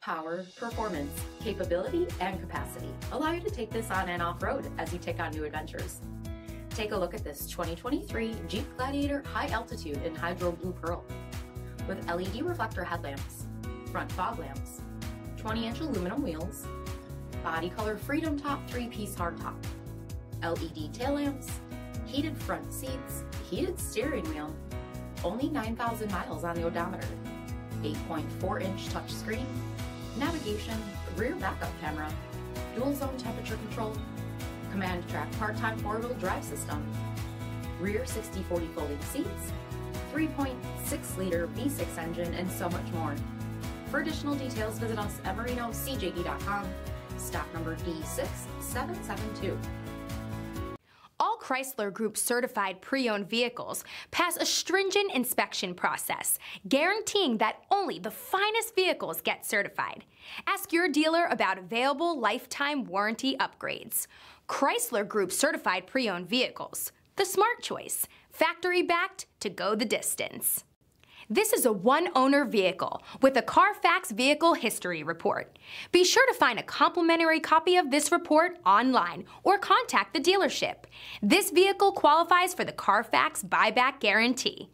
Power, performance, capability, and capacity allow you to take this on and off-road as you take on new adventures. Take a look at this 2023 Jeep Gladiator High Altitude in Hydro Blue Pearl with LED reflector headlamps, front fog lamps, 20-inch aluminum wheels, body color Freedom Top 3-piece hardtop, LED tail lamps, heated front seats, heated steering wheel, only 9,000 miles on the odometer, 8.4-inch touchscreen, navigation, rear backup camera, dual zone temperature control, command track part-time four-wheel drive system, rear 60/40 folding seats, 3.6-liter V6 engine, and so much more. For additional details, visit us at marinocjg.com, stock number D6772. All Chrysler Group certified pre-owned vehicles pass a stringent inspection process, guaranteeing that only the finest vehicles get certified. Ask your dealer about available lifetime warranty upgrades. Chrysler Group certified pre-owned vehicles, the smart choice, factory backed to go the distance. This is a one-owner vehicle with a Carfax Vehicle History Report. Be sure to find a complimentary copy of this report online or contact the dealership. This vehicle qualifies for the Carfax Buyback Guarantee.